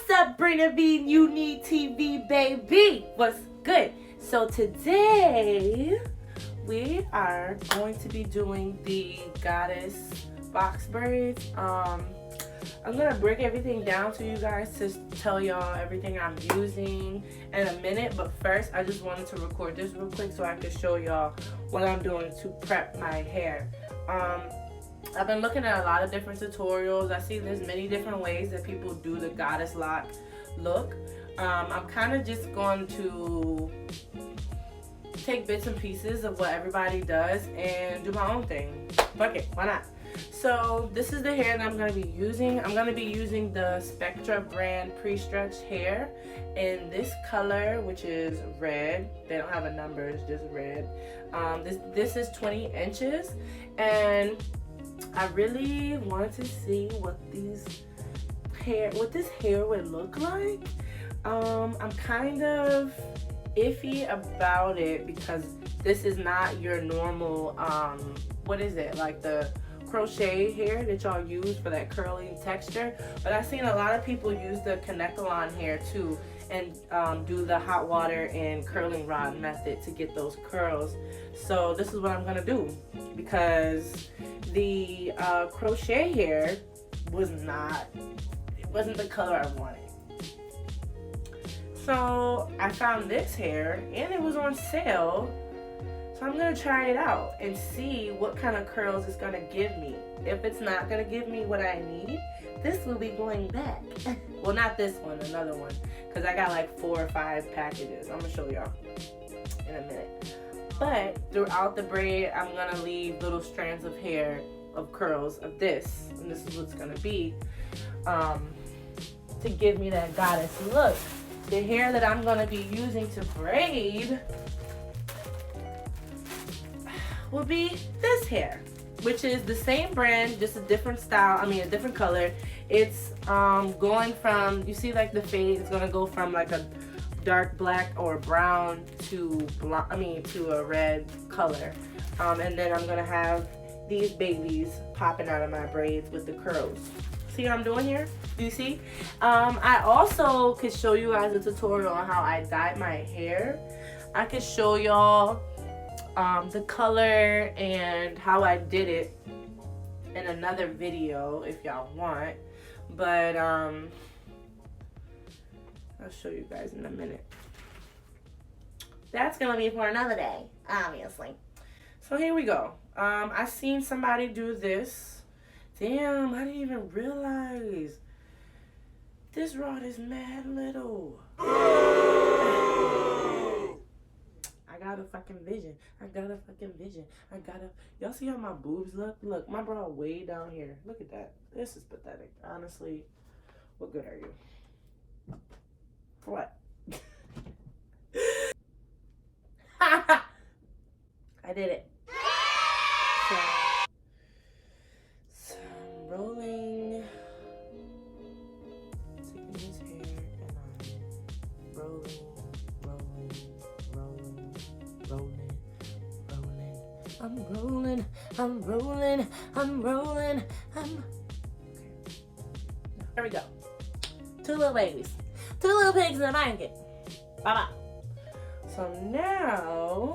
What's up, Brina Bean? You need TV, baby. What's good? So today we are going to be doing the goddess box braids. I'm gonna break everything down to you guys to tell y'all everything I'm using in a minute, but first I just wanted to record this real quick so I could show y'all what I'm doing to prep my hair. I've been looking at a lot of different tutorials. I see there's many different ways that people do the goddess lock look. I'm kind of just going to take bits and pieces of what everybody does and do my own thing. Fuck it, why not? So this is the hair that I'm going to be using. I'm going to be using the Spectra brand pre-stretched hair in this color, which is red. They don't have a number, it's just red. This is 20 inches, and I really wanted to see what this hair would look like. I'm kind of iffy about it because this is not your normal what is it, like the crochet hair that y'all use for that curly texture, but I've seen a lot of people use the Kanekalon hair too and do the hot water and curling rod method to get those curls. So this is what I'm gonna do, because the crochet hair wasn't the color I wanted. So I found this hair and it was on sale. So I'm gonna try it out and see what kind of curls it's gonna give me. If it's not gonna give me what I need, this will be going back. Well, not this one, another one, because I got like 4 or 5 packages. I'm gonna show y'all in a minute. But throughout the braid, I'm gonna leave little strands of hair, of curls of this, and this is what's gonna be to give me that goddess look. The hair that I'm gonna be using to braid will be this hair, which is the same brand, just a different style, a different color. It's going from, you see like the fade, it's gonna go from like a dark black or brown to to a red color. And then I'm gonna have these babies popping out of my braids with the curls. See what I'm doing here? Do you see? I also could show you guys a tutorial on how I dyed my hair. I could show y'all the color and how I did it in another video if y'all want, but I'll show you guys in a minute. That's gonna be for another day, obviously. So here we go. I seen somebody do this. Damn, I didn't even realize this rod is mad little. I got a fucking vision. Y'all see how my boobs look? Look, my bra way down here. Look at that. This is pathetic. Honestly, what good are you? For what? I did it. So I'm rolling. Taking his hair and I'm rolling. I'm rolling. There we go. 2 little babies. 2 little pigs in a blanket. Bye-bye. So now,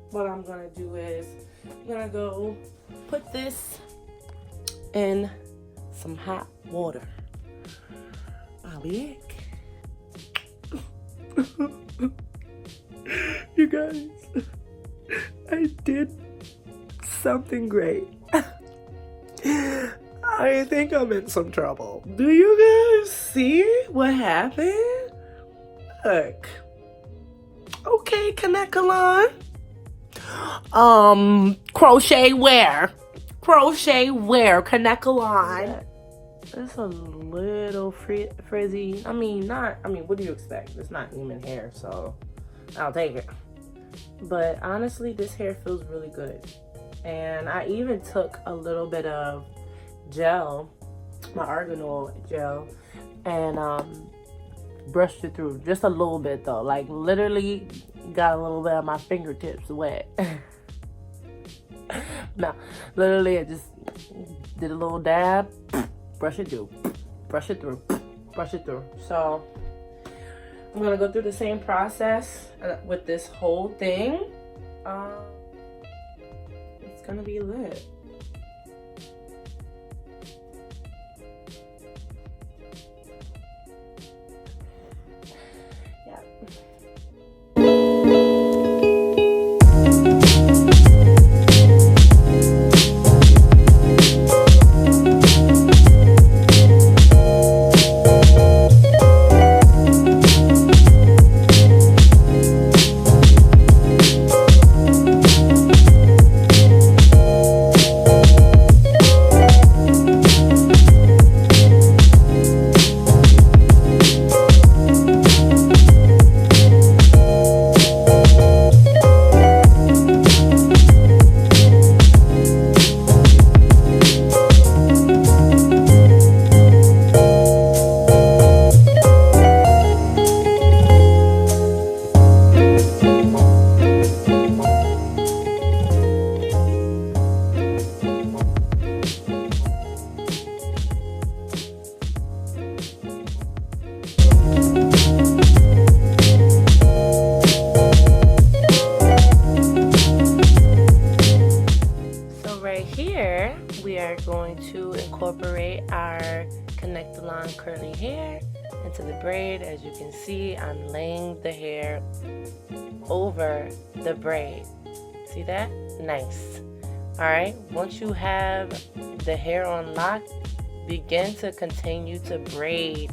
what I'm gonna do is, I'm gonna go put this in some hot water. I'll be back. You guys, I did something great. I think I'm in some trouble. Do you guys see what happened? Look. Okay, Kanekalon. Crochet wear, Kanekalon. It's a little frizzy. What do you expect? It's not human hair, so I'll take it. But honestly, this hair feels really good. And I even took a little bit of gel, my Argan Oil gel, and brushed it through. Just a little bit though. Like literally got a little bit of my fingertips wet. No, literally I just did a little dab, brush it through, brush it through. So I'm gonna go through the same process with this whole thing. It's gonna be lit. Incorporate our Kanekalon curly hair into the braid. As you can see, I'm laying the hair over the braid. See that? Nice. Alright, once you have the hair on lock, begin to continue to braid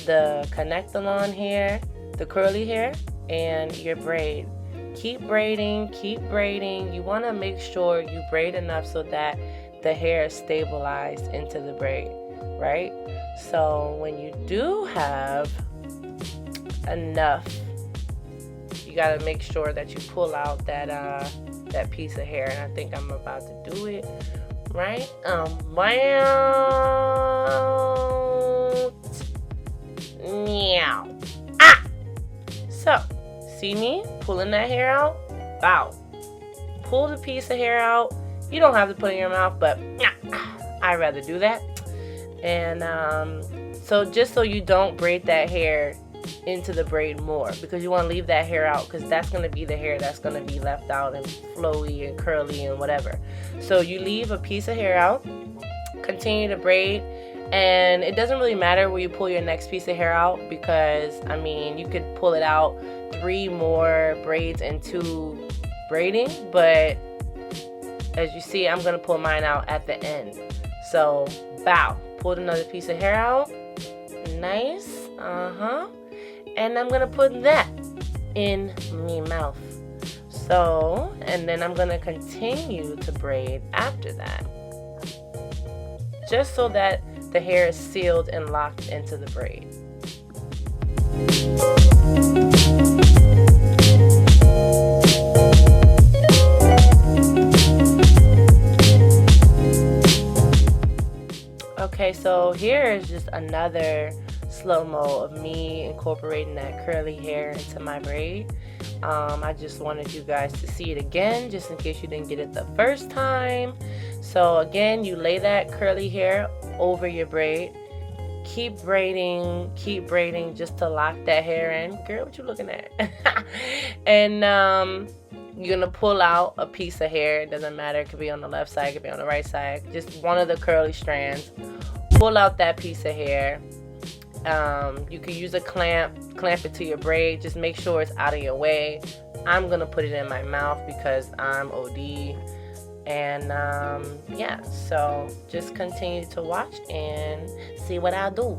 the Kanekalon hair, the curly hair, and your braid. Keep braiding, keep braiding. You want to make sure you braid enough so that the hair is stabilized into the braid, right? So when you do have enough, you got to make sure that you pull out that piece of hair, and I think I'm about to do it right meow. So see me pulling that hair out? Wow. Pull the piece of hair out. You don't have to put it in your mouth, but I'd rather do that. And so just so you don't braid that hair into the braid more, because you want to leave that hair out, because that's going to be the hair that's going to be left out and flowy and curly and whatever. So you leave a piece of hair out, continue to braid, and it doesn't really matter where you pull your next piece of hair out, because I mean you could pull it out 3 more braids into braiding, but as you see, I'm gonna pull mine out at the end. So bow, pulled another piece of hair out, nice, and I'm gonna put that in me mouth. So, and then I'm gonna continue to braid after that, just so that the hair is sealed and locked into the braid. Okay, so here is just another slow-mo of me incorporating that curly hair into my braid. I just wanted you guys to see it again, just in case you didn't get it the first time. So again, you lay that curly hair over your braid. Keep braiding just to lock that hair in. Girl, what you looking at? And you're gonna pull out a piece of hair. It doesn't matter, it could be on the left side, it could be on the right side, just one of the curly strands. Pull out that piece of hair. You can use a clamp it to your braid. Just make sure it's out of your way. I'm gonna put it in my mouth because I'm OD. And yeah, so just continue to watch and see what I'll do.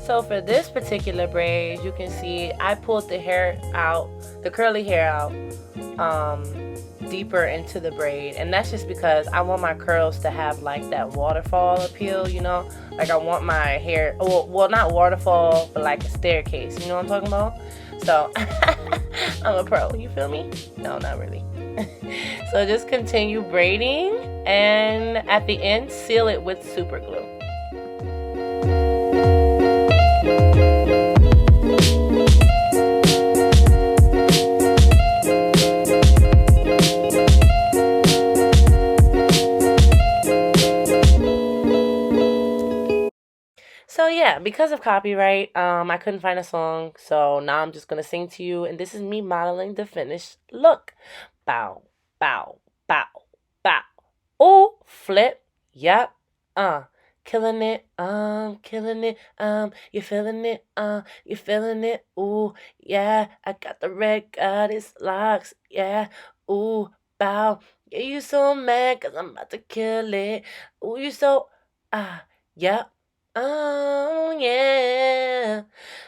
So for this particular braid, you can see I pulled the hair out, the curly hair out, deeper into the braid, and that's just because I want my curls to have like that waterfall appeal, you know, like I want my hair, well, not waterfall, but like a staircase, you know what I'm talking about? So I'm a pro, you feel me? No, not really. So just continue braiding, and at the end seal it with super glue. So yeah, because of copyright, I couldn't find a song, so now I'm just gonna sing to you, and this is me modeling the finished look. Bow, bow, bow, bow. Ooh, flip, yep, killing it, killing it, you feeling it, you feeling it, ooh, yeah, I got the red goddess locks, yeah, ooh, bow, yeah, you so mad, cause I'm about to kill it, ooh, you so, yep. Oh yeah,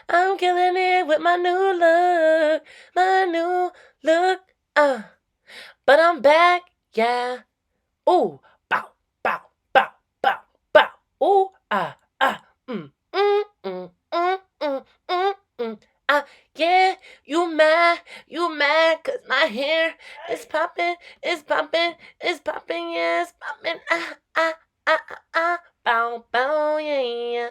I'm killing it with my new look, my new look. But I'm back, yeah. Ooh, bow, bow, bow, bow, bow. Ooh, mm, mm, mm, mm, mm, mm, mm. Yeah, you mad, 'cause my hair is popping, it's popping, it's popping, yeah, it's popping. Bow, bow, yeah.